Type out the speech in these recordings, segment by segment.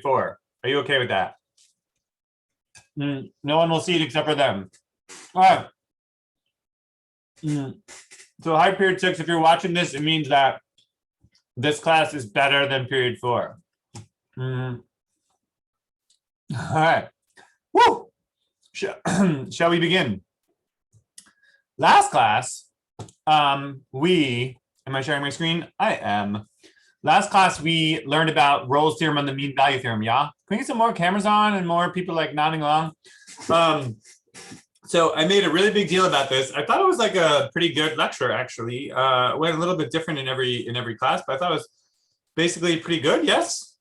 4. Are you okay with that? No one will see it except for them. All right. So high period 6, if you're watching this, it means that this class is better than period 4. All right. Woo! Shall we begin? Last class, am I sharing my screen? I am. Last class, we learned about Rolle's theorem on the mean value theorem, yeah? Can we get some more cameras on and more people like nodding along? So I made a really big deal about this. I thought it was like a pretty good lecture, actually. Went a little bit different in every class, but I thought it was basically pretty good, yes?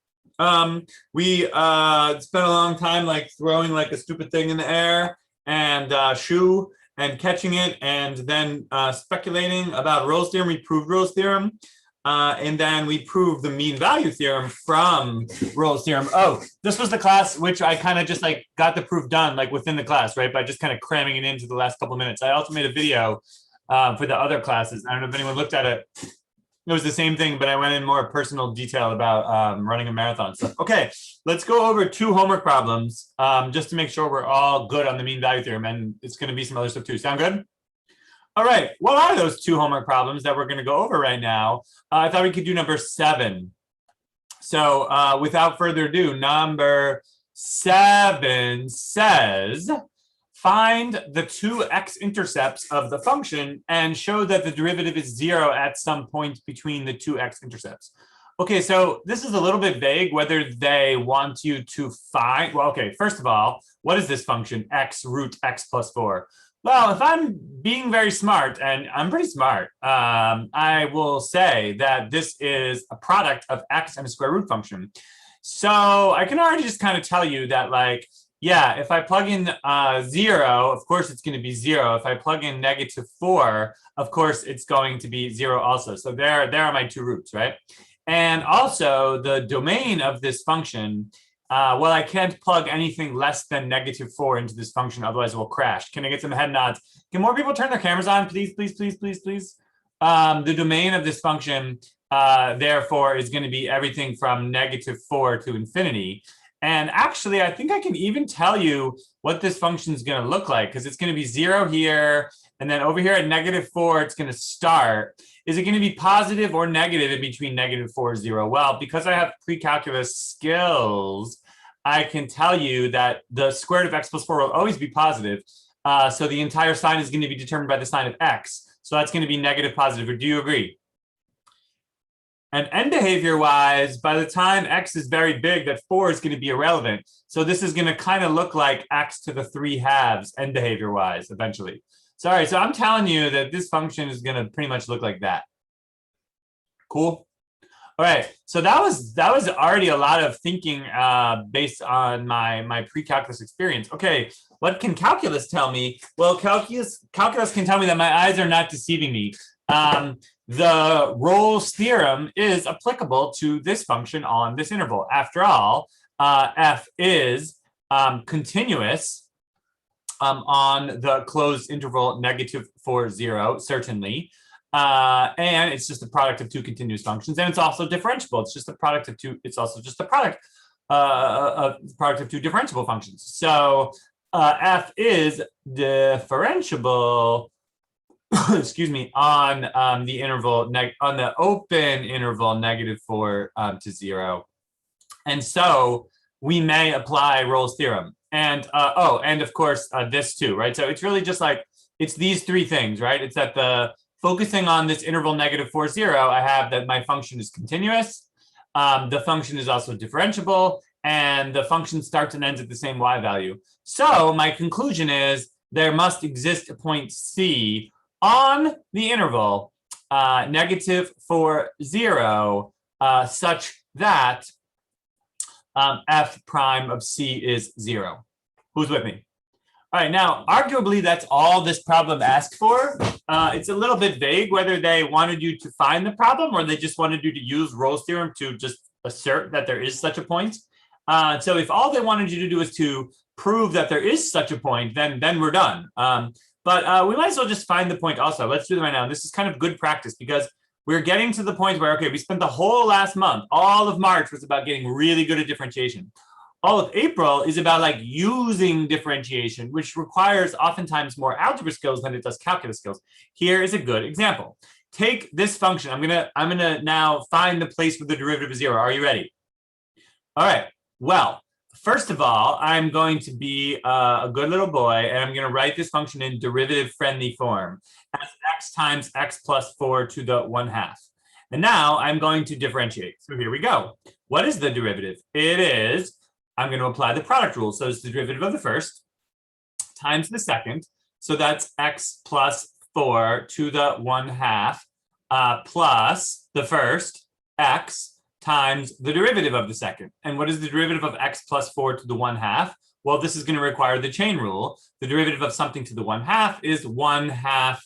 We spent a long time like throwing like a stupid thing in the air and shoe and catching it and then speculating about Rolle's theorem. We proved Rolle's theorem. And then we proved the mean value theorem from Rolle's theorem. Oh, this was the class which I kind of just like got the proof done like within the class, right? By just kind of cramming it into the last couple of minutes. I also made a video for the other classes. I don't know if anyone looked at it. It was the same thing, but I went in more personal detail about running a marathon stuff. Okay, let's go over 2 homework problems just to make sure we're all good on the mean value theorem. And it's going to be some other stuff too. Sound good? All right, what are those 2 homework problems that we're going to go over right now? I thought we could do number 7. So without further ado, number 7 says, find the 2 x-intercepts of the function and show that the derivative is 0 at some point between the 2 x-intercepts. Okay, so this is a little bit vague whether they want you to find, well, okay, first of all, what is this function, x root x plus 4? Well, if I'm being very smart, and I'm pretty smart, I will say that this is a product of x and a square root function. So I can already just kind of tell you that, like, yeah, if I plug in 0, of course it's going to be 0. If I plug in -4, of course it's going to be 0 also. So there are my 2 roots, right? And also the domain of this function, well, I can't plug anything less than -4 into this function, otherwise it will crash. Can I get some head nods? Can more people turn their cameras on, please, please, please, please, please? The domain of this function, therefore, is going to be everything from -4 to infinity. And actually, I think I can even tell you what this function is going to look like, because it's going to be 0 here, and then over here at -4, it's going to start. Is it going to be positive or negative in between -4 and 0? Well, because I have pre-calculus skills, I can tell you that the square root of x plus 4 will always be positive. So the entire sign is going to be determined by the sign of x. So that's going to be negative positive. Or do you agree? And end behavior-wise, by the time x is very big, that 4 is going to be irrelevant. So this is going to kind of look like x to the 3/2 end behavior-wise eventually. Sorry, so I'm telling you that this function is going to pretty much look like that. Cool. All right, so that was already a lot of thinking based on my pre-calculus experience. Okay, what can calculus tell me? Well, calculus can tell me that my eyes are not deceiving me. The Rolle's theorem is applicable to this function on this interval. After all, f is continuous on the closed interval -4, 0, certainly. And it's just a product of 2 continuous functions, and it's also differentiable. It's just a product of 2. It's also just a product of 2 differentiable functions. So f is differentiable. Excuse me, on the interval on the open interval -4 to 0, and so we may apply Rolle's theorem. And and of course this too, right? So it's really just like it's these 3 things, right? It's that the focusing on this interval -4, 0, I have that my function is continuous, the function is also differentiable, and the function starts and ends at the same y value. So my conclusion is there must exist a point C on the interval -4, 0, such that f prime of C is 0. Who's with me? All right, now, arguably, that's all this problem asked for. It's a little bit vague whether they wanted you to find the problem or they just wanted you to use Rolle's theorem to just assert that there is such a point. So if all they wanted you to do is to prove that there is such a point, then we're done. But we might as well just find the point also. Let's do that right now. This is kind of good practice because we're getting to the point where, okay, we spent the whole last month, all of March was about getting really good at differentiation. All of April is about like using differentiation, which requires oftentimes more algebra skills than it does calculus skills. Here is a good example. Take this function. I'm gonna now find the place where the derivative is 0. Are you ready? All right. Well, first of all, I'm going to be a good little boy, and I'm going to write this function in derivative-friendly form as x times x plus 4 to the 1/2. And now I'm going to differentiate. So here we go. What is the derivative? It is, I'm going to apply the product rule. So it's the derivative of the first times the second. So that's x plus 4 to the 1/2 plus the first x times the derivative of the second. And what is the derivative of x plus 4 to the 1/2? Well, this is going to require the chain rule. The derivative of something to the 1/2 is 1/2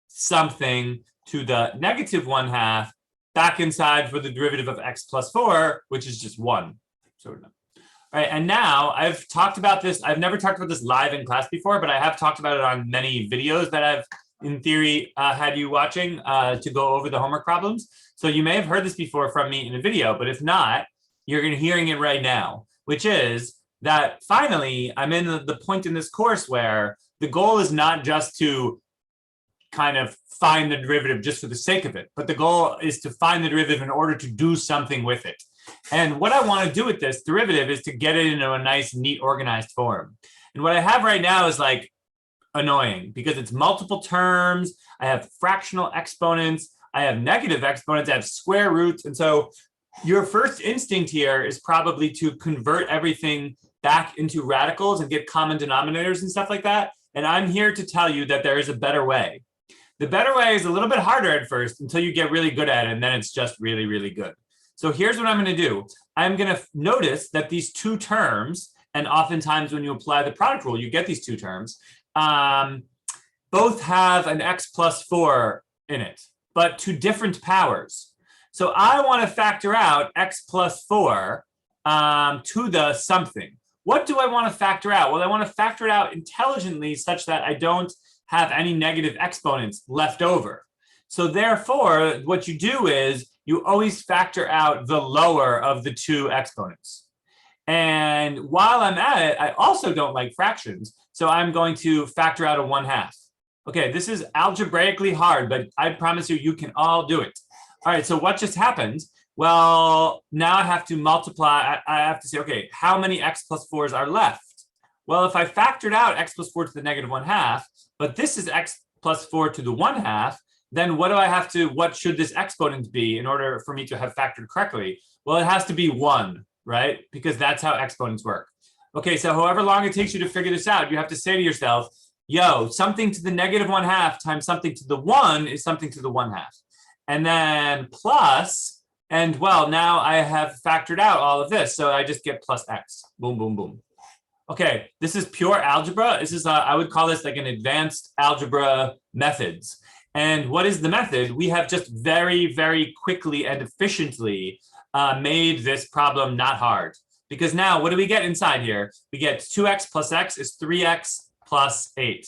something to the negative 1/2 back inside for the derivative of x plus 4, which is just 1. So we're done. All right, and now I've talked about this. I've never talked about this live in class before, but I have talked about it on many videos that I've, in theory, had you watching to go over the homework problems. So you may have heard this before from me in a video, but if not, you're going to hearing it right now, which is that finally I'm in the point in this course where the goal is not just to kind of find the derivative just for the sake of it, but the goal is to find the derivative in order to do something with it. And what I want to do with this derivative is to get it into a nice, neat, organized form. And what I have right now is like annoying because it's multiple terms. I have fractional exponents. I have negative exponents. I have square roots. And so your first instinct here is probably to convert everything back into radicals and get common denominators and stuff like that. And I'm here to tell you that there is a better way. The better way is a little bit harder at first until you get really good at it, and then it's just really, really good. So here's what I'm going to do. I'm going to notice that these two terms, and oftentimes when you apply the product rule, you get these two terms, both have an x plus 4 in it, but to different powers. So I want to factor out x plus 4 to the something. What do I want to factor out? Well, I want to factor it out intelligently such that I don't have any negative exponents left over. So therefore, what you do is you always factor out the lower of the two exponents. And while I'm at it, I also don't like fractions. So I'm going to factor out a 1/2. Okay, this is algebraically hard, but I promise you, you can all do it. All right, so what just happened? Well, now I have to multiply. I have to say, okay, how many x plus 4s are left? Well, if I factored out x plus 4 to the negative 1/2, but this is x plus 4 to the 1/2, then what do I have to, what should this exponent be in order for me to have factored correctly? Well, it has to be 1, right? Because that's how exponents work. Okay, so however long it takes you to figure this out, you have to say to yourself, yo, something to the negative 1/2 times something to the 1 is something to the 1/2. And then plus, and well, now I have factored out all of this. So I just get plus x, boom, boom, boom. Okay, this is pure algebra. This is, I would call this like an advanced algebra methods. And what is the method? We have just very, very quickly and efficiently made this problem not hard. Because now what do we get inside here? We get 2x plus x is 3x plus 8.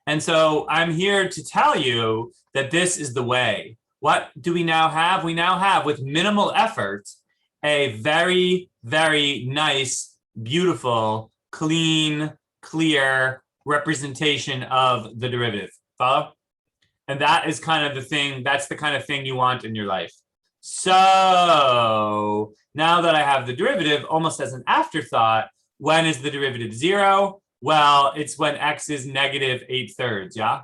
And so I'm here to tell you that this is the way. What do we now have? We now have, with minimal effort, a very, very nice, beautiful, clean, clear representation of the derivative. Follow? And that is kind of the thing, that's the kind of thing you want in your life. So now that I have the derivative, almost as an afterthought, when is the derivative 0? Well, it's when x is negative 8/3, yeah?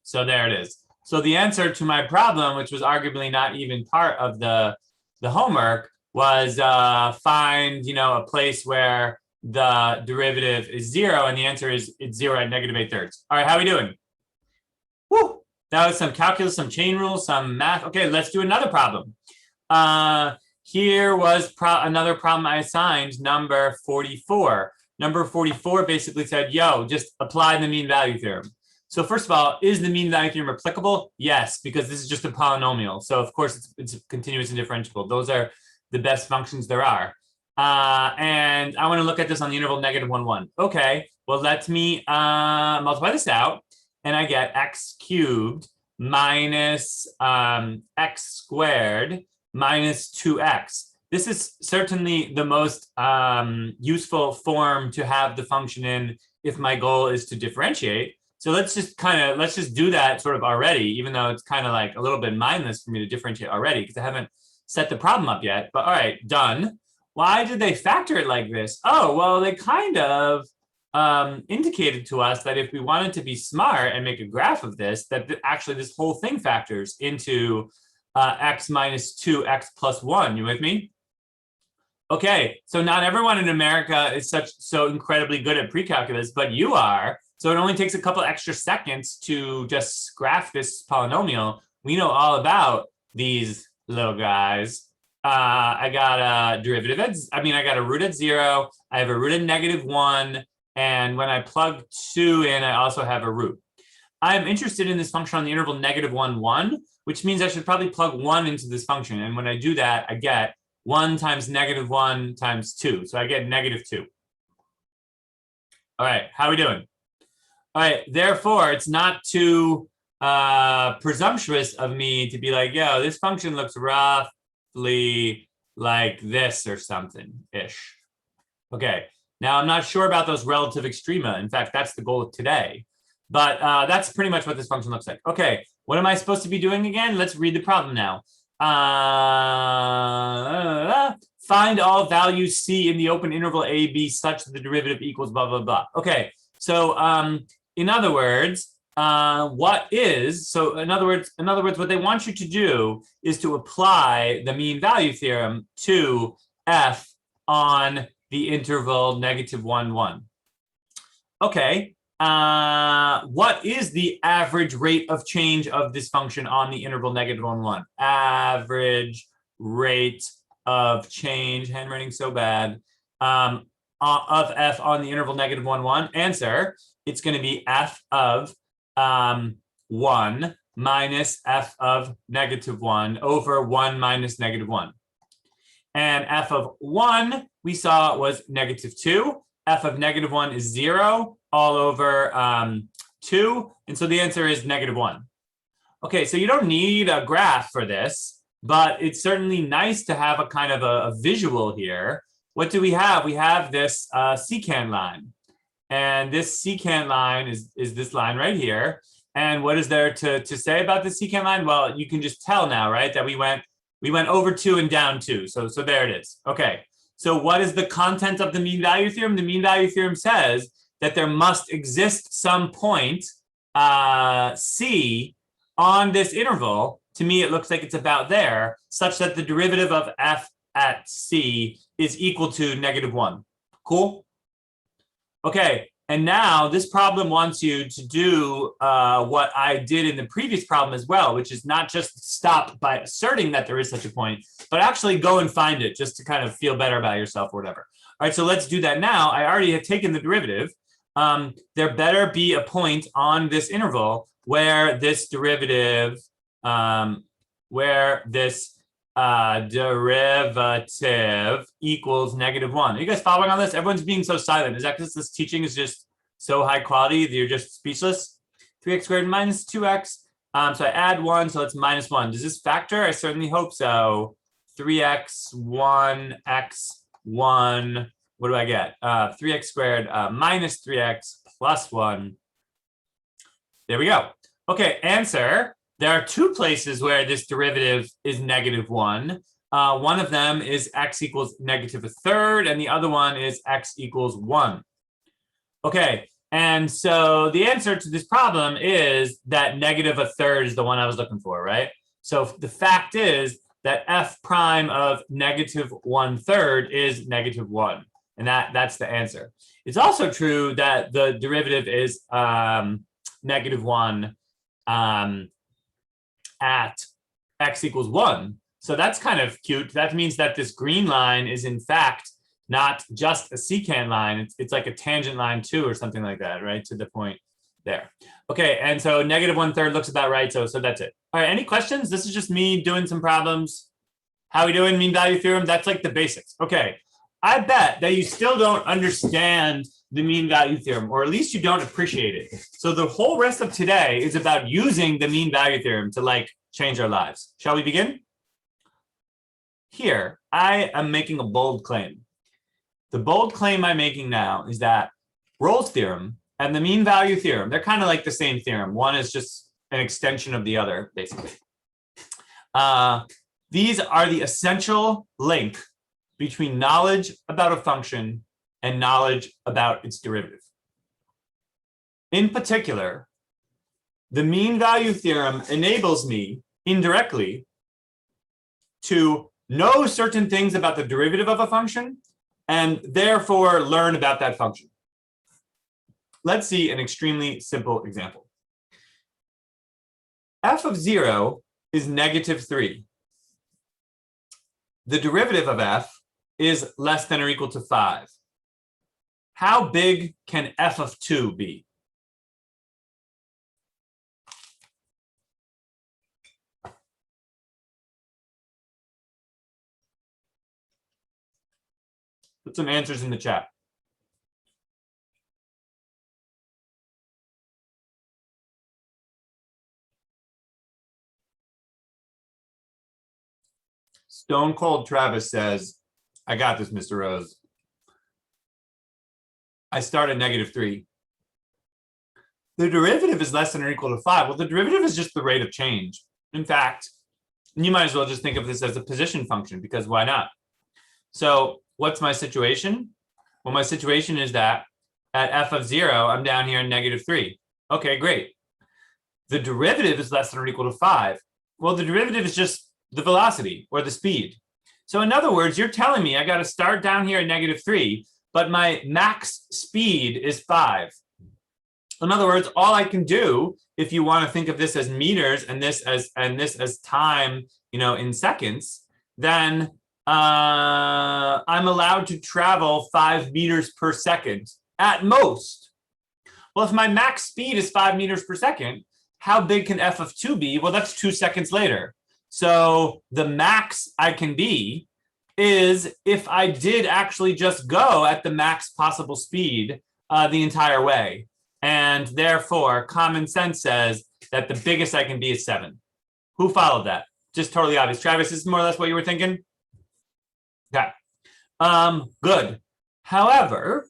So there it is. So the answer to my problem, which was arguably not even part of the homework, was find, a place where the derivative is 0, and the answer is it's 0 at negative 8/3. All right, how are we doing? Woo! That was some calculus, some chain rules, some math. Okay, let's do another problem. Here was another problem I assigned, number 44. Number 44 basically said, yo, just apply the mean value theorem. So first of all, is the mean value theorem applicable? Yes, because this is just a polynomial. So of course it's continuous and differentiable. Those are the best functions there are. And I want to look at this on the interval negative 1, 1. Okay, well, let me multiply this out. And I get x cubed minus x squared minus 2x. This is certainly the most useful form to have the function in if my goal is to differentiate. So let's just do that sort of already, even though it's kind of like a little bit mindless for me to differentiate already because I haven't set the problem up yet. But all right, done. Why did they factor it like this? Oh, well, they kind of indicated to us that if we wanted to be smart and make a graph of this, that actually this whole thing factors into x minus 2, x plus 1. You with me? Okay, so not everyone in America is so incredibly good at pre-calculus, but you are. So it only takes a couple extra seconds to just graph this polynomial. We know all about these little guys. I got a derivative I got a root at 0. I have a root at -1. And when I plug 2 in, I also have a root. I'm interested in this function on the interval -1, 1, which means I should probably plug 1 into this function. And when I do that, I get 1 times -1 times 2. So I get -2. All right, how are we doing? All right, therefore, it's not too presumptuous of me to be like, yo, this function looks roughly like this or something-ish. Okay, now I'm not sure about those relative extrema. In fact, that's the goal of today. But that's pretty much what this function looks like. Okay, what am I supposed to be doing again? Let's read the problem now. Find all values C in the open interval A, B such that the derivative equals blah, blah, blah. Okay, so in other words, what they want you to do is to apply the mean value theorem to F on the interval -1, 1. Okay, what is the average rate of change of this function on the interval -1, 1? Average rate of change, handwriting so bad, of F on the interval -1, 1. Answer, it's going to be F of 1 minus F of -1 over 1 minus -1. And F of 1 we saw was -2. F of -1 is 0 all over 2. And so the answer is -1. Okay, so you don't need a graph for this, but it's certainly nice to have a kind of a visual here. What do we have? We have this secant line. And this secant line is this line right here. And what is there to say about the secant line? Well, you can just tell now, right, that we went over 2 and down 2. So there it is. Okay. So what is the content of the mean value theorem? The mean value theorem says that there must exist some point C on this interval. To me, it looks like it's about there, such that the derivative of F at C is equal to -1. Cool? Okay, and now this problem wants you to do what I did in the previous problem as well, which is not just stop by asserting that there is such a point, but actually go and find it just to kind of feel better about yourself or whatever. All right, so let's do that now. I already have taken the derivative. There better be a point on this interval where this derivative, derivative equals -1. Are you guys following on this? Everyone's being so silent. Is that because this teaching is just so high quality that you're just speechless? 3x squared minus 2x. So I add 1, so it's -1. Does this factor? I certainly hope so. 3x, 1, x, 1. What do I get? 3x squared minus 3x plus 1. There we go. Okay, answer. There are 2 places where this derivative is -1. One of them is x equals -1/3, and the other one is x equals 1. Okay, and so the answer to this problem is that -1/3 is the one I was looking for, right? So the fact is that f prime of -1/3 is -1, and that's the answer. It's also true that the derivative is -1 at x equals 1. So that's kind of cute. That means that this green line is in fact not just a secant line. It's like a tangent line too, or something like that, right? To the point there. Okay, and so -1/3 looks about right. So that's it. All right, any questions? This is just me doing some problems. How are we doing? Mean value theorem? That's like the basics. Okay, I bet that you still don't understand the mean value theorem, or at least you don't appreciate it. So the whole rest of today is about using the mean value theorem to like change our lives. Shall we begin? Here, I am making a bold claim. The bold claim I'm making now is that Rolle's theorem and the mean value theorem, they're kind of like the same theorem. One is just an extension of the other, basically. These are the essential link between knowledge about a function and knowledge about its derivative. In particular, the mean value theorem enables me indirectly to know certain things about the derivative of a function and therefore learn about that function. Let's see an extremely simple example. F of 0 is -3. The derivative of f is less than or equal to 5. How big can f of 2 be? Put some answers in the chat. Stone Cold Travis says, I got this, Mr. Rose. I start at -3. The derivative is less than or equal to 5. Well, the derivative is just the rate of change. In fact, you might as well just think of this as a position function, because why not? So what's my situation? Well, my situation is that at f of 0, I'm down here in -3. Okay, great. The derivative is less than or equal to 5. Well, the derivative is just the velocity or the speed. So in other words, you're telling me I got to start down here at -3, but my max speed is 5. In other words, all I can do, if you want to think of this as meters and this as time, in seconds, then I'm allowed to travel 5 meters per second at most. Well, if my max speed is 5 meters per second, how big can f of 2 be? Well, that's 2 seconds later. So the max I can be is if I did actually just go at the max possible speed the entire way. And therefore, common sense says that the biggest I can be is 7. Who followed that? Just totally obvious. Travis, this is more or less what you were thinking? Okay. Good. However,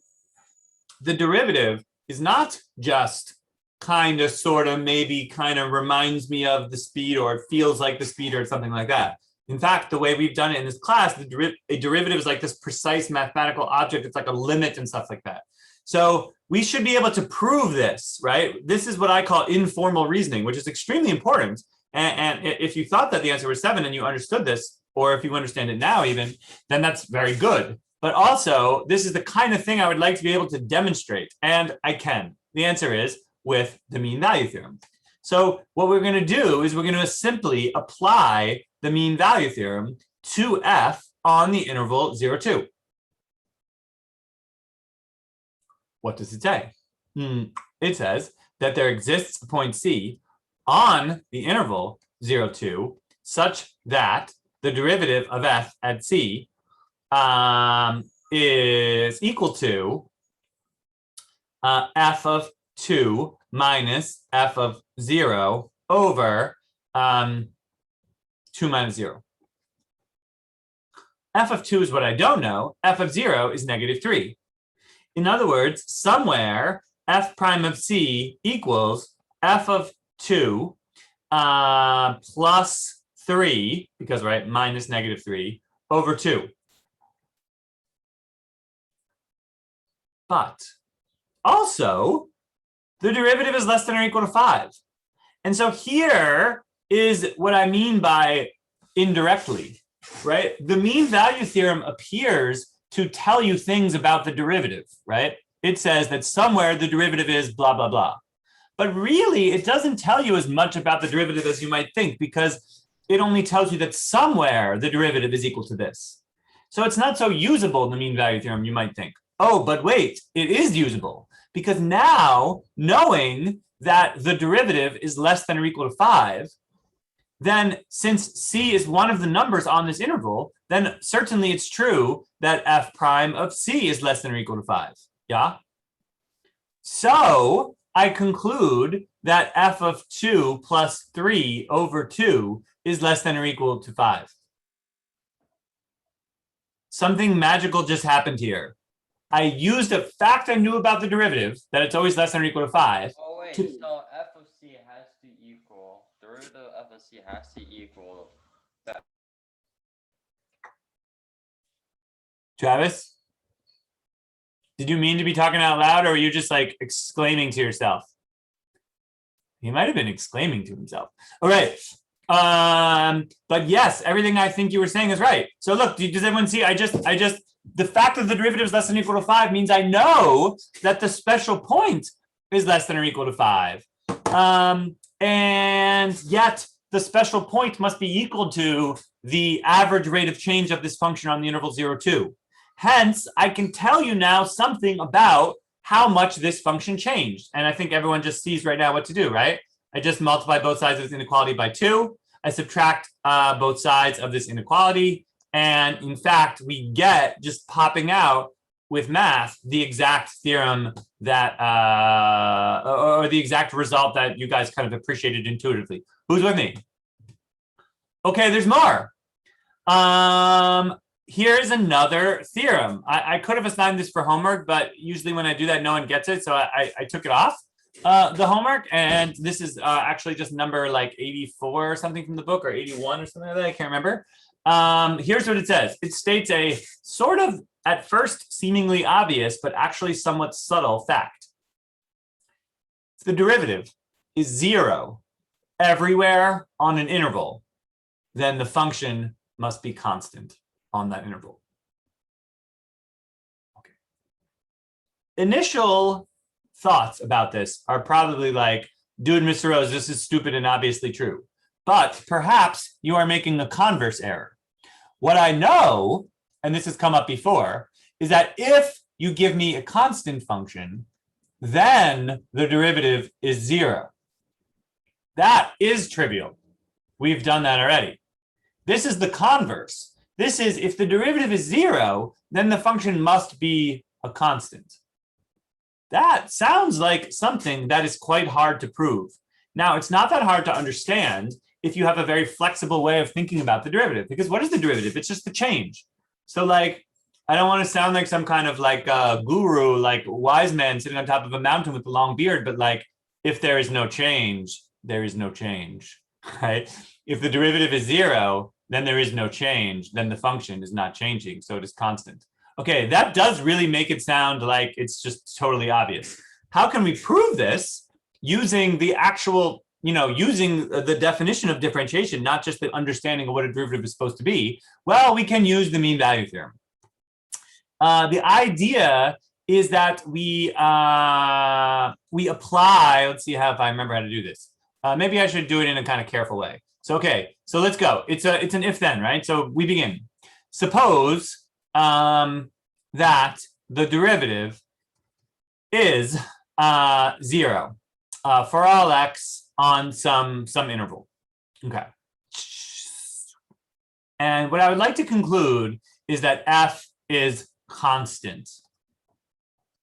the derivative is not just kind of, sort of, maybe kind of reminds me of the speed, or it feels like the speed, or something like that. In fact, the way we've done it in this class, a derivative is like this precise mathematical object. It's like a limit and stuff like that. So we should be able to prove this, right? This is what I call informal reasoning, which is extremely important. And if you thought that the answer was 7 and you understood this, or if you understand it now even, then that's very good. But also, this is the kind of thing I would like to be able to demonstrate, and I can. The answer is with the mean value theorem. So what we're going to do is we're going to simply apply the mean value theorem to f on the interval 0, 2. What does it say? It says that there exists a point C on the interval 0, 2 such that the derivative of f at C is equal to f of 2 minus f of 0 over 2 minus 0. F of 2 is what I don't know. F of 0 is -3. In other words, somewhere f prime of C equals f of 2 plus 3, because, right, minus -3 over 2. But also, the derivative is less than or equal to 5. And so here is what I mean by indirectly, right? The mean value theorem appears to tell you things about the derivative, right? It says that somewhere the derivative is blah, blah, blah. But really, it doesn't tell you as much about the derivative as you might think, because it only tells you that somewhere the derivative is equal to this. So it's not so usable in the mean value theorem, you might think. Oh, but wait, it is usable, because now, knowing that the derivative is less than or equal to 5, then since C is one of the numbers on this interval, then certainly it's true that f prime of C is less than or equal to 5. Yeah? So I conclude that f of 2 plus 3 over 2 is less than or equal to 5. Something magical just happened here. I used a fact I knew about the derivative, that it's always less than or equal to 5. Oh, wait, so f of c has to equal, derivative of f of c has to equal that. Travis? Did you mean to be talking out loud, or were you just like exclaiming to yourself? He might have been exclaiming to himself. All right. But yes, everything I think you were saying is right. So look, does everyone see? The fact that the derivative is less than or equal to 5 means I know that the special point is less than or equal to 5. And yet the special point must be equal to the average rate of change of this function on the interval 0, 2. Hence, I can tell you now something about how much this function changed. And I think everyone just sees right now what to do, right? I just multiply both sides of this inequality by 2. I subtract both sides of this inequality. And in fact, we get, just popping out with math, the exact theorem that, or the exact result that you guys kind of appreciated intuitively. Who's with me? Okay, there's more. Here's another theorem. I could have assigned this for homework, but usually when I do that, no one gets it. So I took it off the homework. And this is actually just number like 84 or something from the book, or 81 or something like that. I can't remember. Here's what it says. It states a sort of, at first, seemingly obvious, but actually somewhat subtle fact. If the derivative is 0 everywhere on an interval, then the function must be constant on that interval. Okay. Initial thoughts about this are probably like, dude, Mr. Rose, this is stupid and obviously true. But perhaps you are making a converse error. What I know, and this has come up before, is that if you give me a constant function, then the derivative is 0. That is trivial. We've done that already. This is the converse. This is, if the derivative is 0, then the function must be a constant. That sounds like something that is quite hard to prove. Now, it's not that hard to understand if you have a very flexible way of thinking about the derivative, because what is the derivative? It's just the change. So like, I don't want to sound like some kind of like guru, like wise man sitting on top of a mountain with a long beard, but like, if there is no change, there is no change, right? If the derivative is 0, then there is no change, then the function is not changing, so it is constant. Okay, that does really make it sound like it's just totally obvious. How can we prove this using the actual, using the definition of differentiation, not just the understanding of what a derivative is supposed to be? Well, we can use the mean value theorem. The idea is that we apply, let's see if I remember how to do this. Maybe I should do it in a kind of careful way. So, okay, so let's go. It's an if then, right? So we begin. Suppose that the derivative is 0 for all x on some interval. Okay. And what I would like to conclude is that f is constant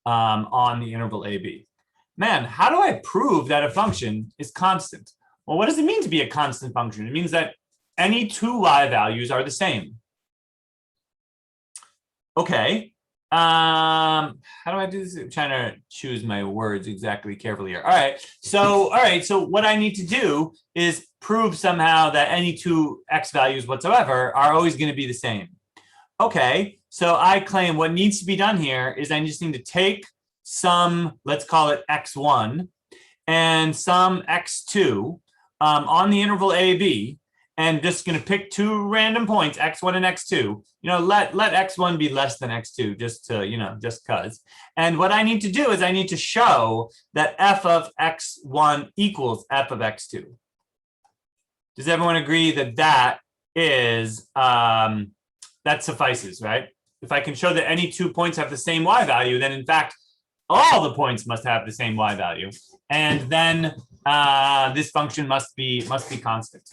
on the interval AB. Man, how do I prove that a function is constant? Well, what does it mean to be a constant function? It means that any two y values are the same. Okay. How do I do this? I'm trying to choose my words exactly carefully here. All right. So what I need to do is prove somehow that any two x values whatsoever are always going to be the same. Okay. So I claim what needs to be done here is I just need to take some, let's call it x1, and some x2 on the interval AB, and just going to pick two random points, x1 and x2. Let x1 be less than x2, just to, just cause. And what I need to do is I need to show that f of x1 equals f of x2. Does everyone agree that that is, that suffices, right? If I can show that any 2 points have the same y value, then in fact, all the points must have the same y value. And then this function must be constant.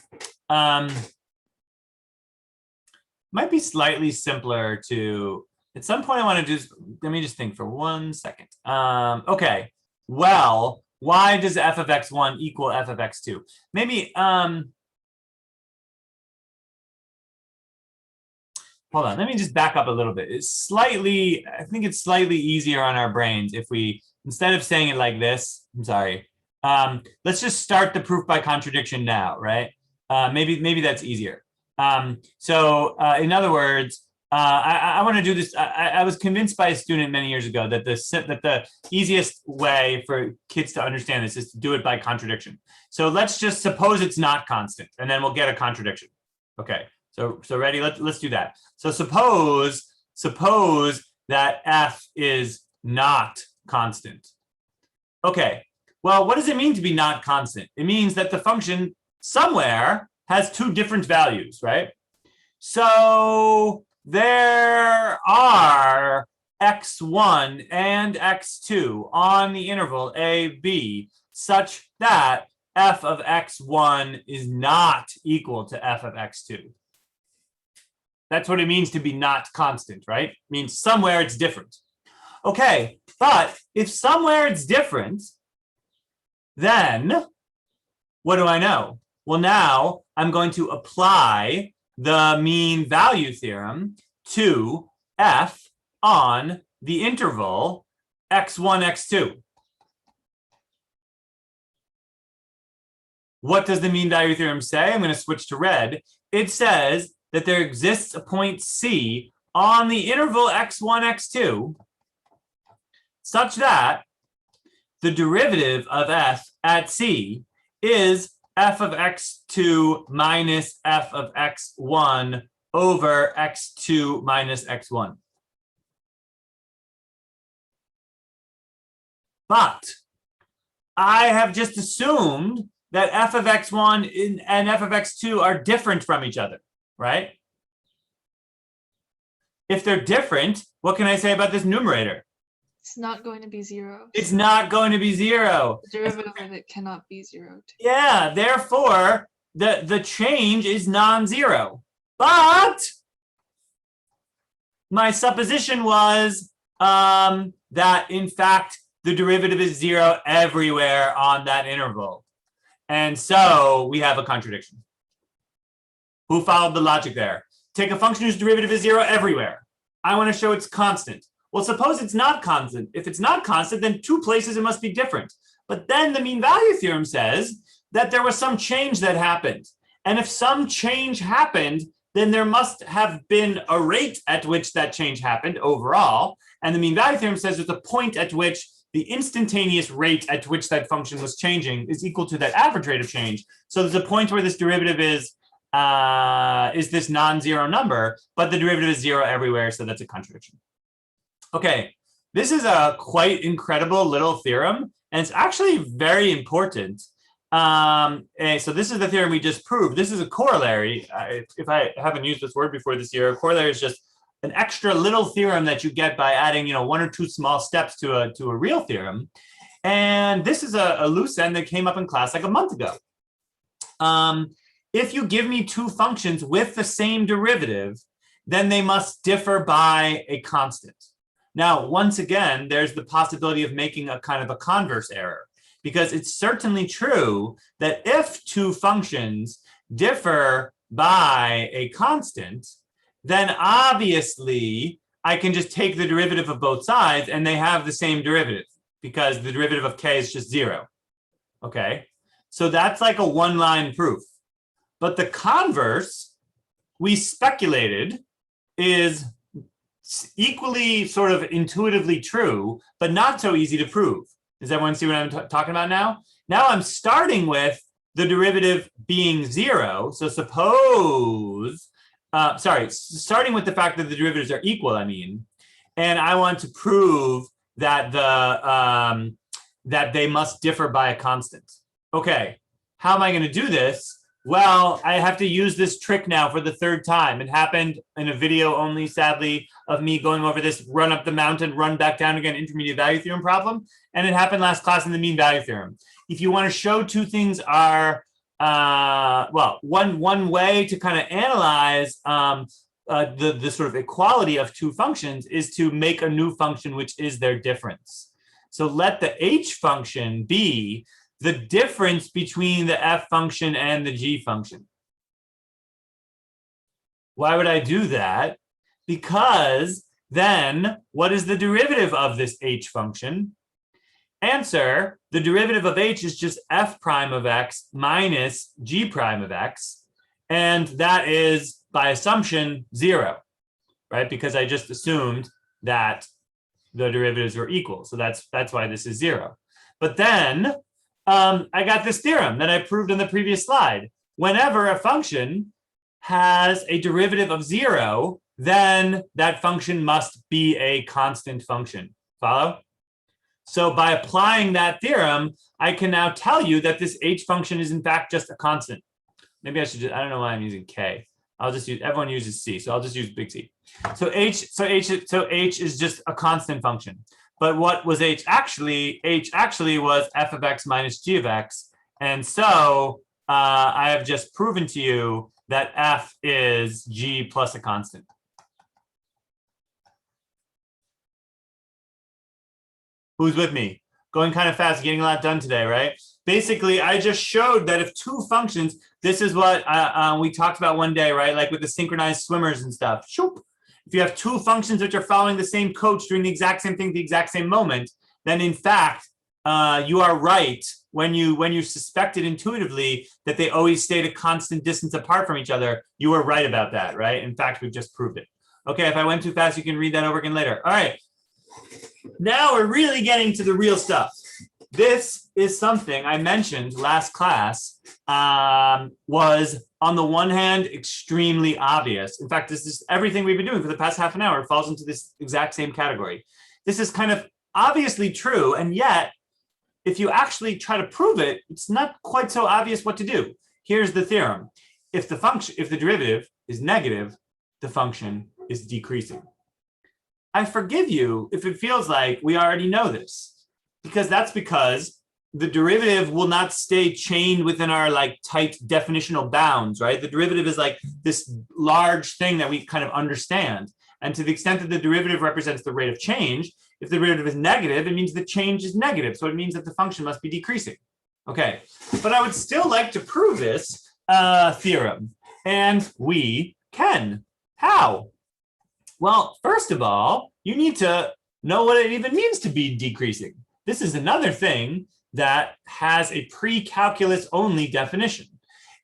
Might be slightly simpler to, at some point I want to do, let me just think for 1 second. Okay, well, why does f of x1 equal f of x2? Maybe, hold on, let me just back up a little bit. I think it's slightly easier on our brains if we, instead of saying it like this, I'm sorry, let's just start the proof by contradiction now, right? Maybe that's easier. In other words, I want to do this. I was convinced by a student many years ago that the easiest way for kids to understand this is to do it by contradiction. So let's just suppose it's not constant, and then we'll get a contradiction. Okay. So ready? Let's do that. So suppose that f is not constant. Okay. Well, what does it mean to be not constant? It means that the function somewhere has two different values, right? So there are x1 and x2 on the interval a, b, such that f of x1 is not equal to f of x2. That's what it means to be not constant, right? It means somewhere it's different. Okay, but if somewhere it's different, then what do I know? Well, now I'm going to apply the mean value theorem to f on the interval x1, x2. What does the mean value theorem say? I'm going to switch to red. It says that there exists a point C on the interval x1, x2 such that the derivative of f at C is f of x2 minus f of x1 over x2 minus x1. But I have just assumed that f of x1 and f of x2 are different from each other, right? If they're different, what can I say about this numerator? It's not going to be 0. It's not going to be 0. The derivative of it cannot be 0. Yeah, therefore, the change is non-zero. But my supposition was that, in fact, the derivative is 0 everywhere on that interval. And so we have a contradiction. Who followed the logic there? Take a function whose derivative is 0 everywhere. I want to show it's constant. Well, suppose it's not constant. If it's not constant, then two places it must be different. But then the mean value theorem says that there was some change that happened. And if some change happened, then there must have been a rate at which that change happened overall. And the mean value theorem says there's a point at which the instantaneous rate at which that function was changing is equal to that average rate of change. So there's a point where this derivative is this non-zero number, but the derivative is 0 everywhere, so that's a contradiction. Okay, this is a quite incredible little theorem, and it's actually very important. So this is the theorem we just proved. This is a corollary. If I haven't used this word before this year, a corollary is just an extra little theorem that you get by adding, one or two small steps to a real theorem. And this is a loose end that came up in class like a month ago. If you give me two functions with the same derivative, then they must differ by a constant. Now, once again, there's the possibility of making a kind of a converse error, because it's certainly true that if two functions differ by a constant, then obviously I can just take the derivative of both sides and they have the same derivative, because the derivative of k is just 0. Okay, so that's like a one-line proof. But the converse, we speculated, is equally sort of intuitively true, but not so easy to prove. Does everyone see what I'm talking about now? Now I'm starting with the derivative being 0. So suppose, starting with the fact that the derivatives are equal, and I want to prove that that they must differ by a constant. Okay, how am I going to do this? Well, I have to use this trick now for the third time. It happened in a video only, sadly, of me going over this run up the mountain, run back down again, intermediate value theorem problem. And it happened last class in the mean value theorem. If you want to show two things are, one way to kind of analyze the sort of equality of two functions is to make a new function which is their difference. So let the h function be the difference between the f function and the g function. Why would I do that? Because then what is the derivative of this h function? Answer, the derivative of h is just f prime of x minus g prime of x. And that is, by assumption, 0, right? Because I just assumed that the derivatives were equal. So that's why this is 0. But then I got this theorem that I proved in the previous slide. Whenever a function has a derivative of 0, then that function must be a constant function. Follow? So by applying that theorem, I can now tell you that this h function is in fact just a constant. Maybe I should just, I don't know why I'm using k. I'll just use, everyone uses c, so I'll just use big C. So h is just a constant function. But what was h actually? H actually was f of x minus g of x. And so I have just proven to you that f is g plus a constant. Who's with me? Going kind of fast, getting a lot done today, right? Basically, I just showed that if two functions, this is what we talked about one day, right? Like with the synchronized swimmers and stuff. Shoop. If you have two functions which are following the same coach doing the exact same thing at the exact same moment, then in fact, you are right when you suspected intuitively that they always stayed a constant distance apart from each other. You were right about that, right? In fact, we've just proved it. Okay, if I went too fast, you can read that over again later. All right. Now we're really getting to the real stuff. This is something I mentioned last class was, on the one hand, extremely obvious. In fact, this is everything we've been doing for the past half an hour. It falls into this exact same category. This is kind of obviously true, and yet, if you actually try to prove it, it's not quite so obvious what to do. Here's the theorem. If the derivative is negative, the function is decreasing. I forgive you if it feels like we already know this, because the derivative will not stay chained within our like tight definitional bounds, right? The derivative is like this large thing that we kind of understand. And to the extent that the derivative represents the rate of change, if the derivative is negative, it means the change is negative. So it means that the function must be decreasing. Okay, but I would still like to prove this theorem, and we can. How? Well, first of all, you need to know what it even means to be decreasing. This is another thing that has a pre-calculus only definition.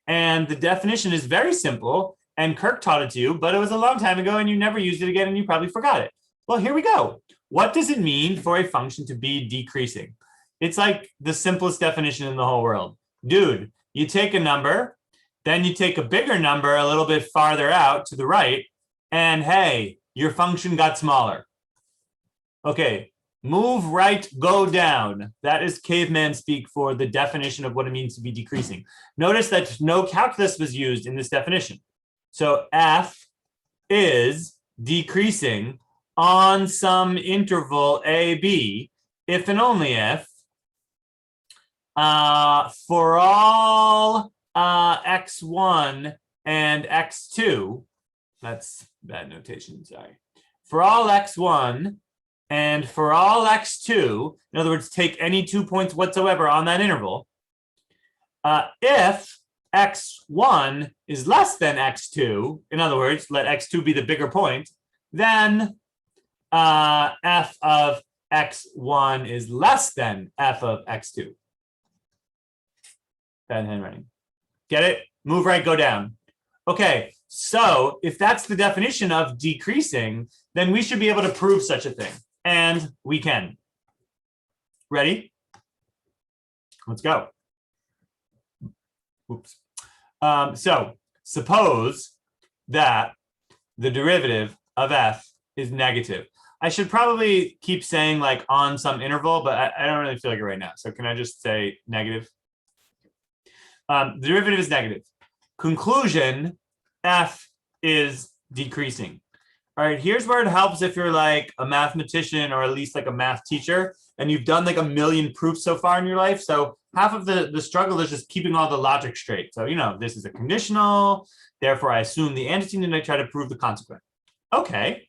And the definition is very simple, and Kirk taught it to you, but it was a long time ago and you never used it again and you probably forgot it. Well, here we go. What does it mean for a function to be decreasing? It's like the simplest definition in the whole world. Dude, you take a number, then you take a bigger number a little bit farther out to the right, and hey, your function got smaller. Okay, move right, go down. That is caveman speak for the definition of what it means to be decreasing. Notice that no calculus was used in this definition. So f is decreasing on some interval a, b, if and only if for all x1 and x2, that's bad notation, sorry. For all x1 and for all x2, in other words, take any 2 points whatsoever on that interval, if x1 is less than x2, in other words, let x2 be the bigger point, then f of x1 is less than f of x2. Bad handwriting. Get it? Move right, go down. Okay, so if that's the definition of decreasing, then we should be able to prove such a thing. And we can. Ready? Let's go. Oops. So suppose that the derivative of f is negative. I should probably keep saying like on some interval, but I don't really feel like it right now. So can I just say negative? The derivative is negative. Conclusion, f is decreasing. All right, here's where it helps if you're like a mathematician or at least like a math teacher and you've done like a million proofs so far in your life. So half of the struggle is just keeping all the logic straight. So, you know, this is a conditional, therefore I assume the antecedent and I try to prove the consequent. Okay,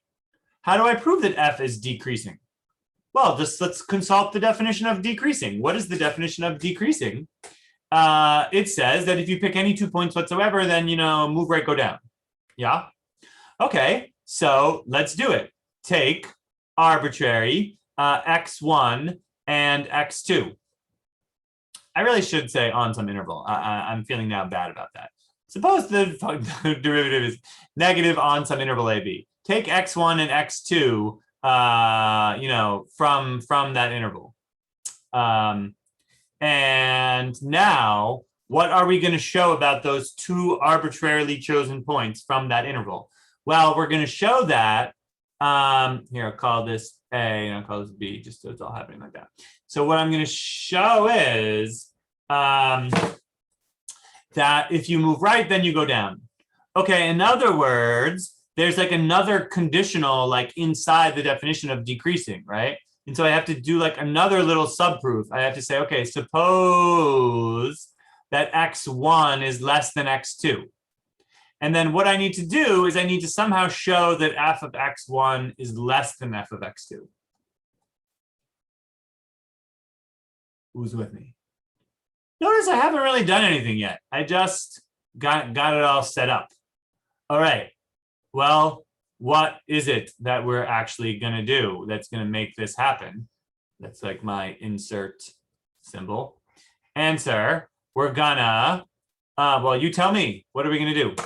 how do I prove that f is decreasing? Well, just let's consult the definition of decreasing. What is the definition of decreasing? It says that if you pick any 2 points whatsoever, then, move right, go down. Yeah. Okay. So let's do it. Take arbitrary x1 and x2. I really should say on some interval. I'm feeling now bad about that. Suppose the derivative is negative on some interval AB. Take x1 and x2, from that interval. And now, what are we going to show about those two arbitrarily chosen points from that interval? Well, we're going to show that, here, I'll call this A and I'll call this B, just so it's all happening like that. So what I'm going to show is that if you move right, then you go down. Okay, in other words, there's like another conditional like inside the definition of decreasing, right? And so I have to do like another little subproof. I have to say, okay, suppose that x1 is less than x2. And then what I need to do is I need to somehow show that f of x1 is less than f of x2. Who's with me? Notice I haven't really done anything yet. I just got it all set up. All right. Well, what is it that we're actually going to do that's going to make this happen? That's like my insert symbol. Answer, we're gonna, well, you tell me, what are we going to do?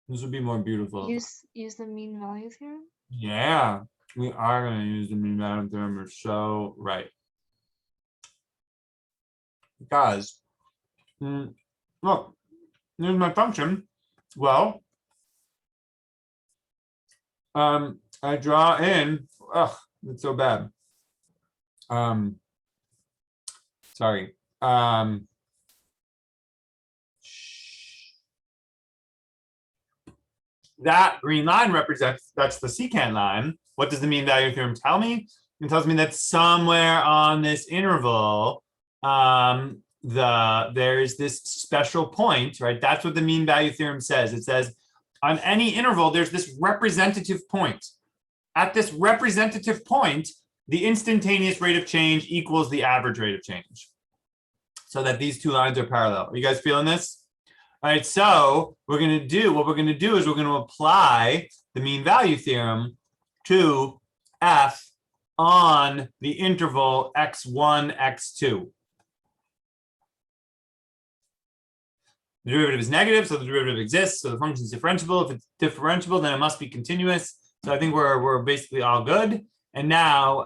This would be more beautiful. Use the mean value theorem. Yeah, we are going to use the mean value theorem. We're so right. Because, look, here's my function. Well, I draw in, it's so bad. Sorry. That green line represents, that's the secant line. What does the mean value theorem tell me? It tells me that somewhere on this interval, there's this special point, right? That's what the mean value theorem says. It says on any interval, there's this representative point. At this representative point, the instantaneous rate of change equals the average rate of change. So that these two lines are parallel. Are you guys feeling this? All right, so what we're going to do is we're going to apply the mean value theorem to f on the interval x1, x2. The derivative is negative, so the derivative exists, so the function is differentiable. If it's differentiable, then it must be continuous. So I think we're basically all good. And now,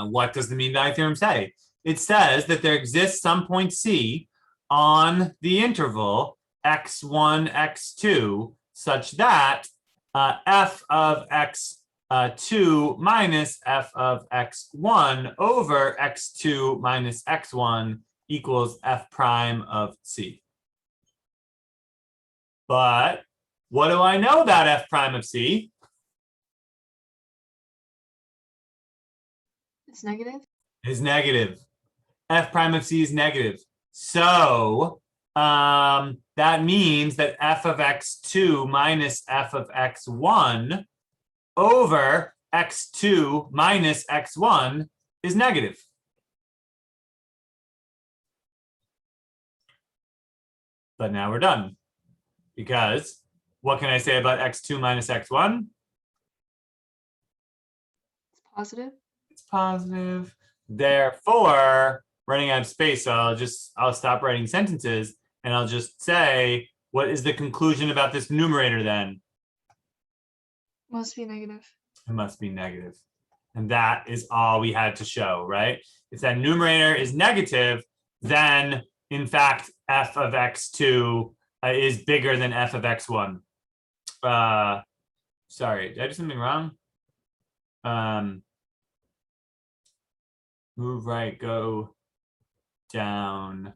what does the mean value theorem say? It says that there exists some point C on the interval x1, x2, such that f of x2 minus f of x1 over x2 minus x1 equals f prime of C. But what do I know about f prime of C? It's negative. Is negative. F prime of C is negative. So that means that f of x2 minus f of x1 over x2 minus x1 is negative. But now we're done. Because what can I say about x2 minus x1? It's positive. It's positive. Therefore, running out of space, so I'll stop writing sentences and I'll just say, what is the conclusion about this numerator then? Must be negative. It must be negative. And that is all we had to show, right? If that numerator is negative, then in fact, f of x2 is bigger than f of x1. Sorry, did I do something wrong? Move right, go down.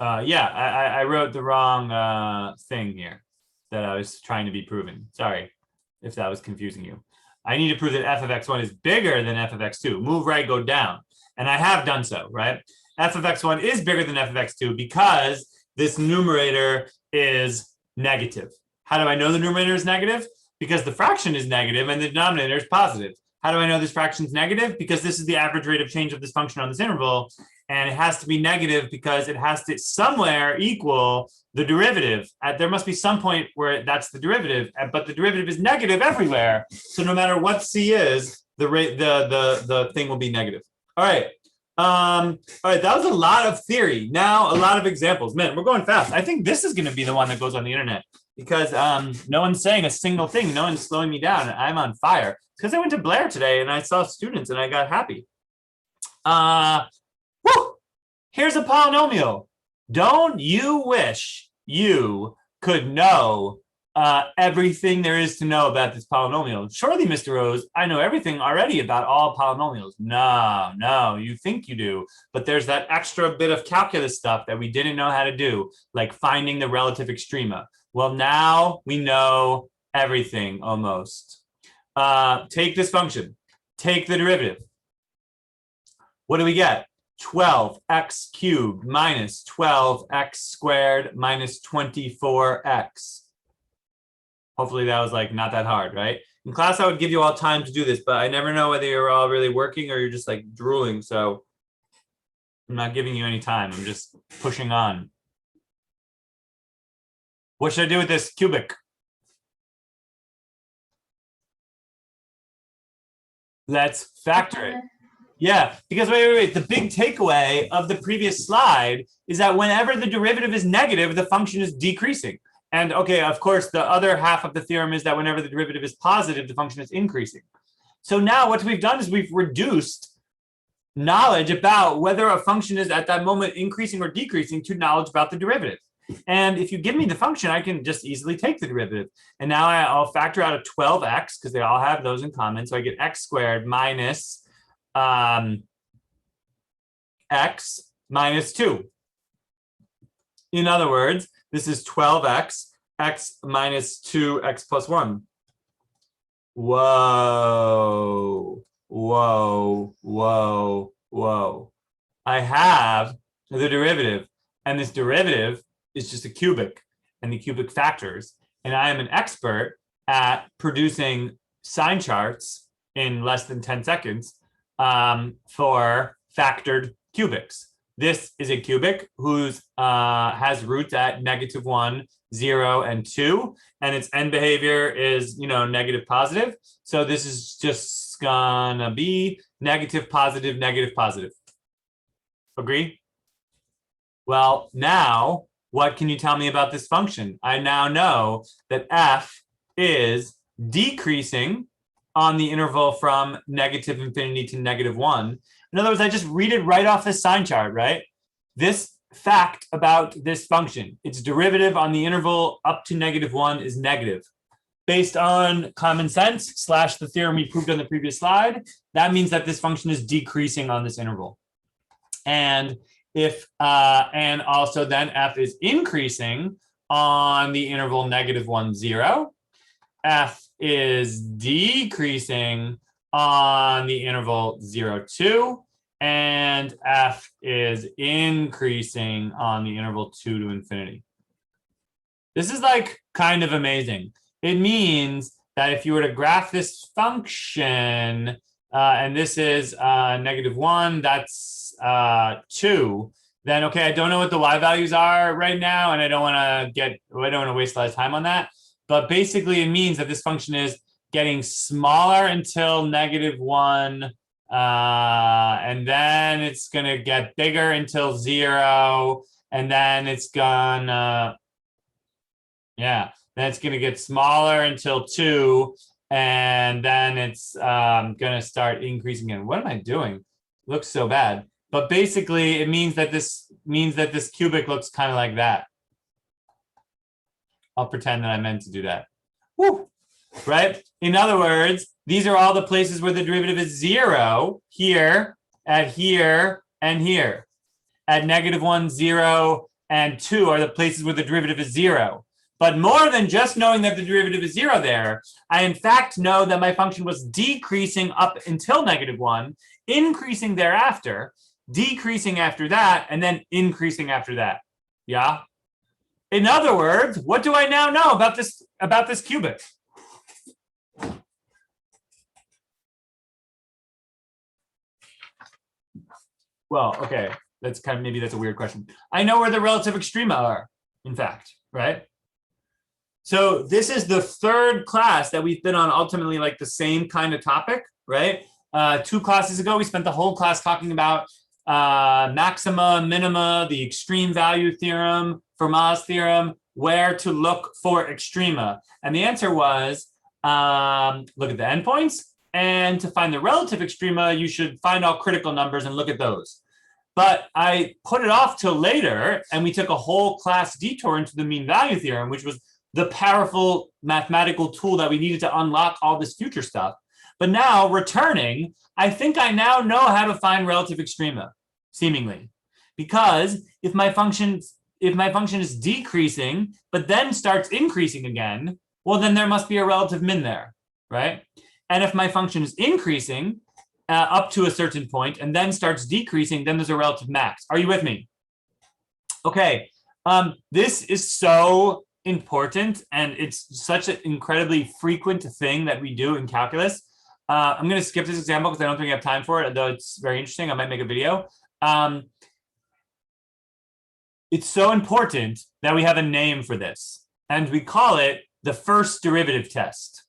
Yeah, I wrote the wrong thing here that I was trying to be proven. Sorry. if that was confusing you. I need to prove that f of x1 is bigger than f of x2. Move right, go down. And I have done so, right? F of x1 is bigger than f of x2 because this numerator is negative. How do I know the numerator is negative? Because the fraction is negative and the denominator is positive. How do I know this fraction is negative? Because this is the average rate of change of this function on this interval. And it has to be negative because it has to somewhere equal the derivative. There must be some point where that's the derivative, but the derivative is negative everywhere. So no matter what c is, the rate, the thing will be negative. All right. All right, that was a lot of theory. Now a lot of examples. Man, we're going fast. I think this is going to be the one that goes on the internet because no one's saying a single thing. No one's slowing me down. I'm on fire. Because I went to Blair today and I saw students and I got happy. Here's a polynomial. Don't you wish you could know everything there is to know about this polynomial? Surely, Mr. Rose, I know everything already about all polynomials. No, you think you do. But there's that extra bit of calculus stuff that we didn't know how to do, like finding the relative extrema. Well, now we know everything almost. Take this function, take the derivative. What do we get? 12x cubed minus 12x squared minus 24x. Hopefully that was like not that hard, right? In class, I would give you all time to do this, but I never know whether you're all really working or you're just like drooling. So I'm not giving you any time. I'm just pushing on. What should I do with this cubic? Let's factor it. Yeah, because wait. The big takeaway of the previous slide is that whenever the derivative is negative, the function is decreasing. And okay, of course, the other half of the theorem is that whenever the derivative is positive, the function is increasing. So now what we've done is we've reduced knowledge about whether a function is at that moment increasing or decreasing to knowledge about the derivative. And if you give me the function, I can just easily take the derivative. And now I'll factor out a 12x because they all have those in common. So I get x squared minus x minus 2. In other words, this is 12x, x minus 2x plus 1. Whoa. I have the derivative, and this derivative is just a cubic and the cubic factors. And I am an expert at producing sign charts in less than 10 seconds for factored cubics. This is a cubic whose has roots at -1, 0, and 2, and its end behavior is, negative, positive. So this is just gonna be negative, positive, negative, positive. Agree? Well, now what can you tell me about this function? I now know that f is decreasing on the interval from -infinity to -1. In other words, I just read it right off this sign chart, right? This fact about this function, its derivative on the interval up to -1 is negative. Based on common sense / the theorem we proved on the previous slide, that means that this function is decreasing on this interval. And if and also then f is increasing on the interval -1, 0. F is decreasing on the interval 0, 2, and f is increasing on the interval 2 to infinity. This is like kind of amazing. It means that if you were to graph this function, and this is -1, that's 2, then okay, I don't know what the y values are right now, and I don't want to waste a lot of time on that. But basically, it means that this function is getting smaller until -1, and then it's going to get bigger until 0, and then it's gonna, then it's going to get smaller until 2, and then it's going to start increasing again. What am I doing? It looks so bad. But basically, it means that this cubic looks kind of like that. I'll pretend that I meant to do that. Woo! Right? In other words, these are all the places where the derivative is 0, here, and here. At -1, 0, and 2 are the places where the derivative is 0. But more than just knowing that the derivative is 0 there, I in fact know that my function was decreasing up until -1, increasing thereafter, decreasing after that, and then increasing after that. Yeah? In other words, what do I now know about this cubic? Well, okay, that's kind of, maybe that's a weird question. I know where the relative extrema are, in fact, right? So this is the third class that we've been on, ultimately like the same kind of topic, right? 2 classes ago, we spent the whole class talking about maxima, minima, the extreme value theorem, Fermat's theorem, where to look for extrema. And the answer was, look at the endpoints. And to find the relative extrema, you should find all critical numbers and look at those. But I put it off till later, and we took a whole class detour into the mean value theorem, which was the powerful mathematical tool that we needed to unlock all this future stuff. But now, returning, I think I now know how to find relative extrema, seemingly. Because if my function is decreasing, but then starts increasing again, well, then there must be a relative min there, right? And if my function is increasing up to a certain point and then starts decreasing, then there's a relative max. Are you with me? Okay, this is so important, and it's such an incredibly frequent thing that we do in calculus. I'm going to skip this example because I don't think I have time for it, though it's very interesting. I might make a video. It's so important that we have a name for this, and we call it the first derivative test.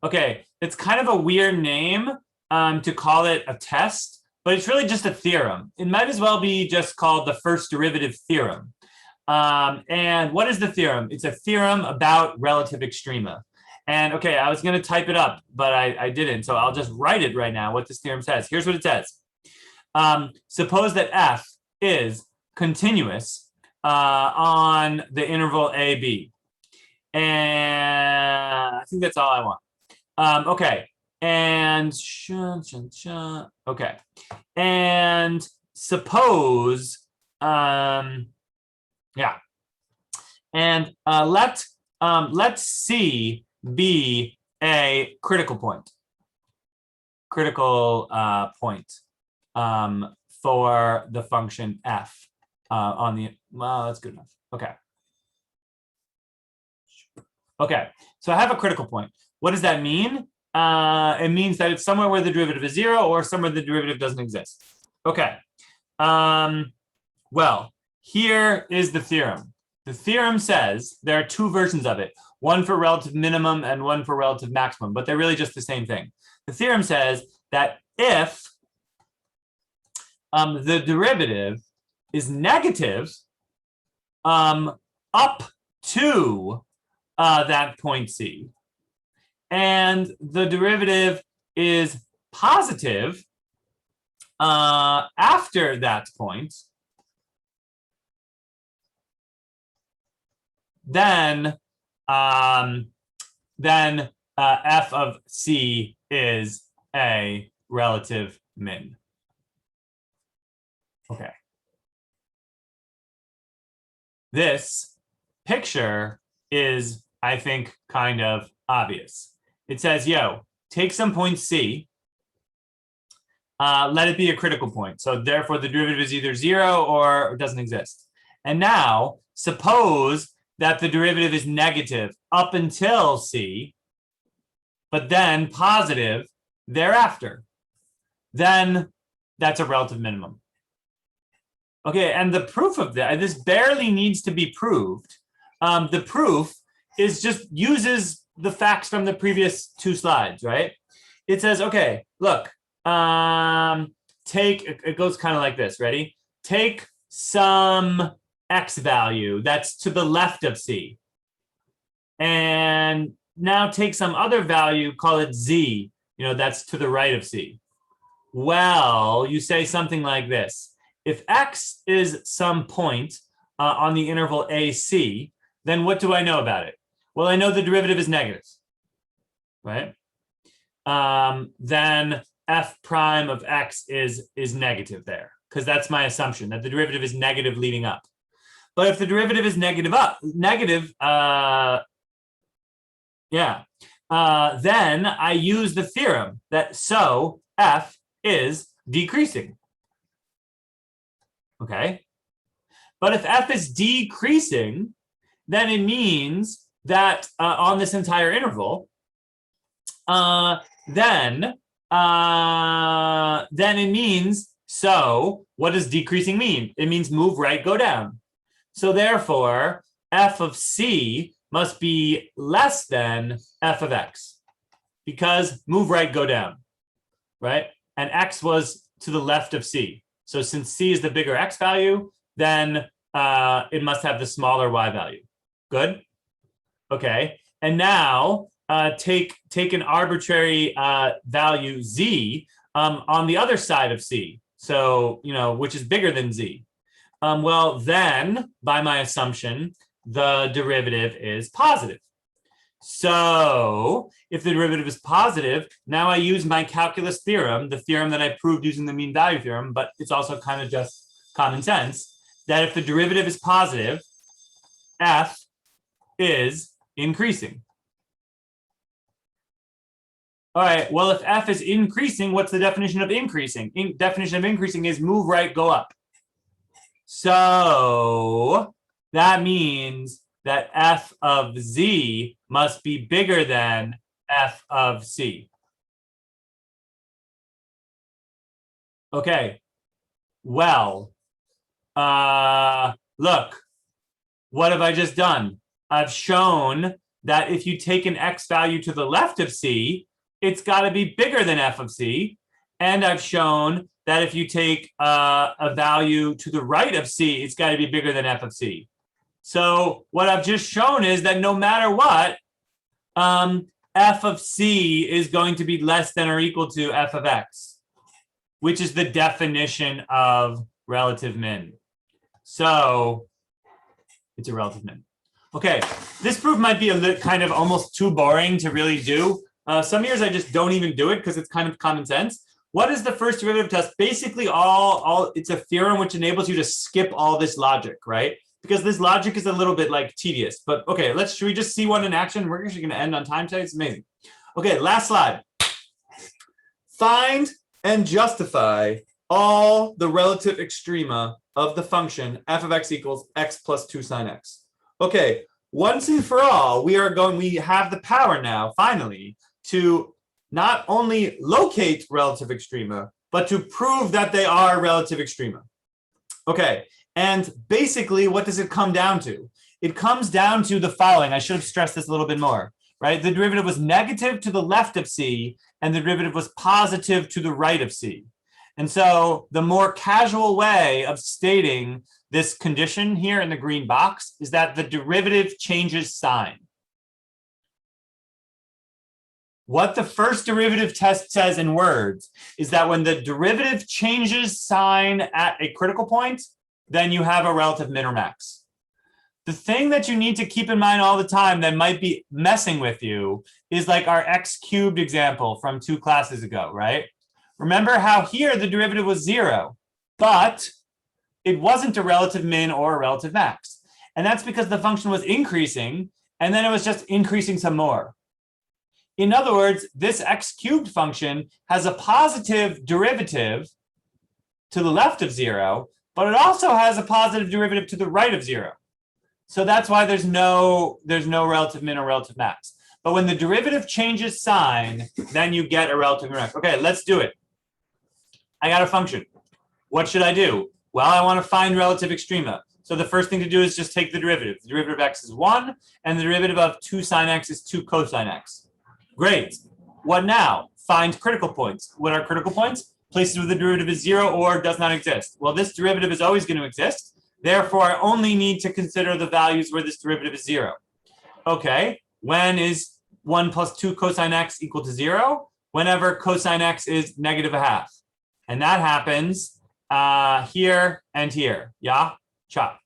Okay, it's kind of a weird name to call it a test, but it's really just a theorem. It might as well be just called the first derivative theorem. And what is the theorem? It's a theorem about relative extrema. And okay, I was going to type it up, but I didn't. So I'll just write it right now, what this theorem says. Here's what it says. Suppose that f is continuous on the interval a, b. And I think that's all I want. Okay. And okay. And suppose, yeah. And let's C be a critical point. Critical point for the function f on the, well, that's good enough. Okay. Okay, so I have a critical point. What does that mean? It means that it's somewhere where the derivative is 0 or somewhere the derivative doesn't exist. Okay. Well, here is the theorem. The theorem says there are 2 versions of it, one for relative minimum and one for relative maximum, but they're really just the same thing. The theorem says that if the derivative is negative up to that point C, and the derivative is positive after that point, then f of C is a relative min. Okay. This picture is, I think, kind of obvious. It says, yo, take some point C, let it be a critical point. So therefore, the derivative is either 0 or doesn't exist. And now, suppose that the derivative is negative up until C, but then positive thereafter. Then that's a relative minimum. Okay, and the proof of that, this barely needs to be proved. The proof is just uses the facts from the previous 2 slides, right? It says, okay, look, it goes kind of like this, ready? Take some x value that's to the left of C. And now take some other value, call it z, that's to the right of C. Well, you say something like this. If x is some point on the interval AC, then what do I know about it? Well, I know the derivative is negative, right? Then f prime of x is negative there, because that's my assumption, that the derivative is negative leading up. But if the derivative is negative, then I use the theorem that so f is decreasing. Okay. But if f is decreasing, then it means that on this entire interval, then it means, so what does decreasing mean? It means move right, go down. So therefore, f of c must be less than f of x, because move right, go down, right? And x was to the left of c. So since c is the bigger x value, then it must have the smaller y value. Good? Okay. And now take an arbitrary value z on the other side of c. So, which is bigger than z. Well, then, by my assumption, the derivative is positive. So if the derivative is positive, now I use my calculus theorem, the theorem that I proved using the mean value theorem, but it's also kind of just common sense, that if the derivative is positive, f is increasing. All right, well, if f is increasing, what's the definition of increasing? Definition of increasing is move right, go up. So that means that f of z must be bigger than f of c. Okay, well, look, what have I just done? I've shown that if you take an x value to the left of c, it's got to be bigger than f of c. And I've shown that if you take a value to the right of c, it's got to be bigger than f of c. So what I've just shown is that no matter what, f of c is going to be less than or equal to f of x, which is the definition of relative min. So it's a relative min. Okay, this proof might be a little kind of almost too boring to really do. Some years I just don't even do it because it's kind of common sense. What is the first derivative test? Basically, it's a theorem which enables you to skip all this logic, right? Because this logic is a little bit like tedious. But okay, should we just see one in action? We're actually going to end on time today. It's amazing. Okay, last slide. Find and justify all the relative extrema of the function f of x equals x plus 2 sine x. Okay, once and for all, we have the power now, finally, to not only locate relative extrema, but to prove that they are relative extrema. Okay, and basically, what does it come down to? It comes down to the following. I should have stressed this a little bit more, right? The derivative was negative to the left of c, and the derivative was positive to the right of c. And so the more casual way of stating this condition here in the green box is that the derivative changes sign. What the first derivative test says in words is that when the derivative changes sign at a critical point, then you have a relative min or max. The thing that you need to keep in mind all the time that might be messing with you is like our x cubed example from 2 classes ago, right? Remember how here the derivative was 0, but it wasn't a relative min or a relative max. And that's because the function was increasing, and then it was just increasing some more. In other words, this x cubed function has a positive derivative to the left of 0, but it also has a positive derivative to the right of 0. So that's why there's no relative min or relative max. But when the derivative changes sign, then you get a relative min or max. Okay, let's do it. I got a function. What should I do? Well, I want to find relative extrema. So the first thing to do is just take the derivative. The derivative of x is 1, and the derivative of 2 sine x is 2 cosine x. Great. What now? Find critical points. What are critical points? Places where the derivative is 0 or does not exist. Well, this derivative is always going to exist. Therefore, I only need to consider the values where this derivative is 0. Okay. When is 1 plus 2 cosine x equal to 0? Whenever cosine x is -1/2. And that happens here and here. Yeah? Chop.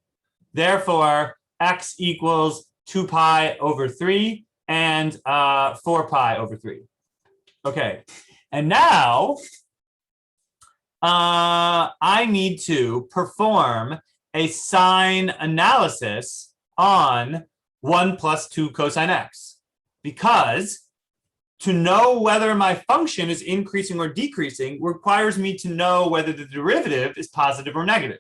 Therefore, x equals 2 pi over 3 and 4 pi over 3. Okay. And now I need to perform a sine analysis on 1 plus 2 cosine x, because to know whether my function is increasing or decreasing requires me to know whether the derivative is positive or negative.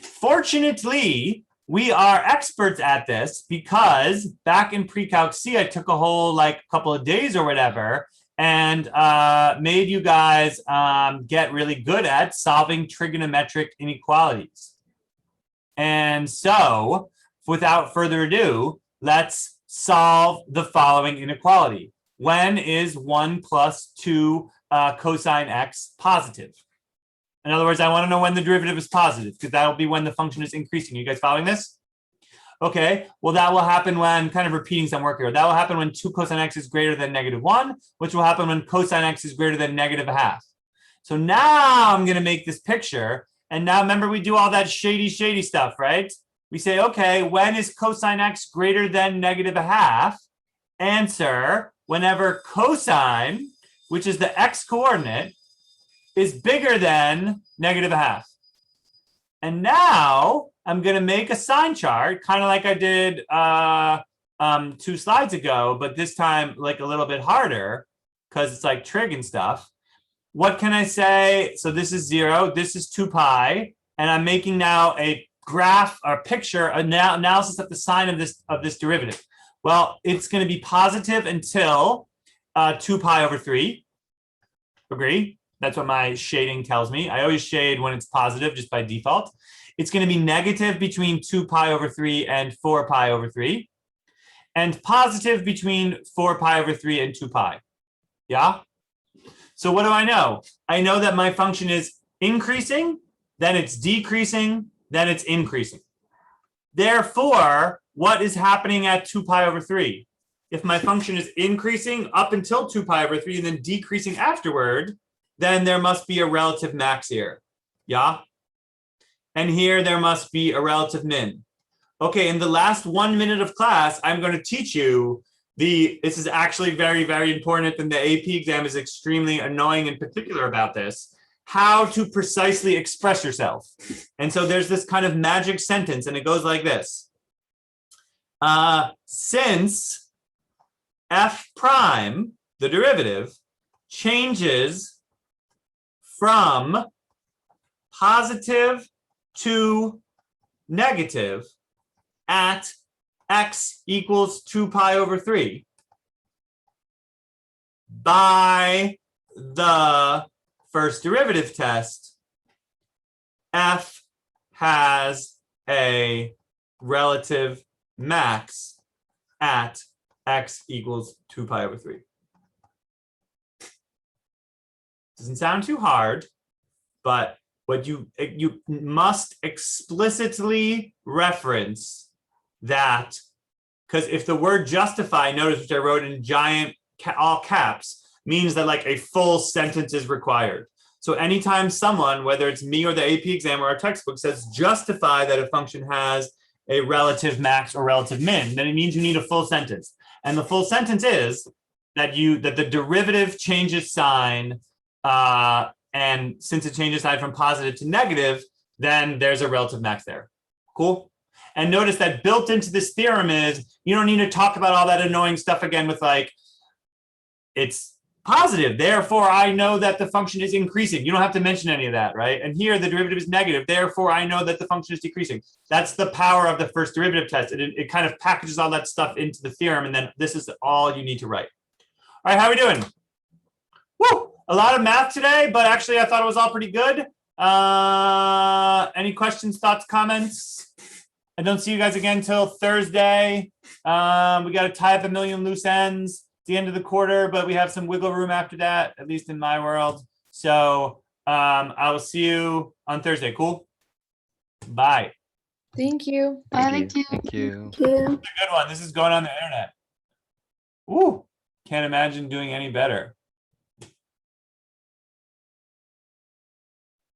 Fortunately, we are experts at this because back in pre-calc C, I took a whole couple of days or whatever and made you guys get really good at solving trigonometric inequalities. And so, without further ado, let's solve the following inequality. When is 1 plus 2 cosine x positive? In other words, I want to know when the derivative is positive, because that'll be when the function is increasing. You guys following this? Okay, well, that will happen when, kind of repeating some work here, that will happen when 2 cosine x is greater than -1, which will happen when cosine x is greater than -1/2. So now I'm going to make this picture. And now remember, we do all that shady stuff, right? We say, okay, when is cosine x greater than -1/2? Answer, whenever cosine, which is the x coordinate, is bigger than -1/2. And now I'm going to make a sign chart, kind of like I did 2 slides ago, but this time like a little bit harder because it's like trig and stuff. What can I say? So this is 0, this is 2 pi, and I'm making now a graph or picture, analysis of the sign of this derivative. Well, it's going to be positive until 2 pi over 3. Agree? That's what my shading tells me. I always shade when it's positive just by default. It's going to be negative between 2 pi over 3 and 4 pi over 3. And positive between 4 pi over 3 and 2 pi. Yeah? So what do I know? I know that my function is increasing, then it's decreasing, then it's increasing. Therefore, what is happening at 2 pi over 3? If my function is increasing up until 2 pi over 3 and then decreasing afterward, then there must be a relative max here. Yeah? And here there must be a relative min. Okay, in the last 1 minute of class, I'm going to teach you this is actually very, very important, and the AP exam is extremely annoying in particular about this, how to precisely express yourself. And so there's this kind of magic sentence, and it goes like this. Since f prime, the derivative, changes from positive to negative at x equals 2 pi over 3 by the first derivative test, f has a relative max at x equals 2 pi over 3. Doesn't sound too hard, but what you must explicitly reference that, because if the word justify, notice which I wrote in giant all caps, means that like a full sentence is required. So anytime someone, whether it's me or the AP exam or our textbook, says justify that a function has a relative max or relative min, then it means you need a full sentence. And the full sentence is that the derivative changes sign, and since it changes sign from positive to negative, then there's a relative max there. Cool? And notice that built into this theorem is you don't need to talk about all that annoying stuff again with like, it's positive, therefore I know that the function is increasing. You don't have to mention any of that, right? And here the derivative is negative, therefore I know that the function is decreasing. That's the power of the first derivative test. It kind of packages all that stuff into the theorem, and then this is all you need to write. All right, how are we doing? Woo! A lot of math today, but actually I thought it was all pretty good. Any questions, thoughts, comments? I don't see you guys again till Thursday. We got to tie up a million loose ends at the end of the quarter, but we have some wiggle room after that, at least in my world. So I will see you on Thursday. Cool? Bye. Thank you. Thank you. Thank you. Thank you. It's a good one. This is going on the internet. Woo! Can't imagine doing any better.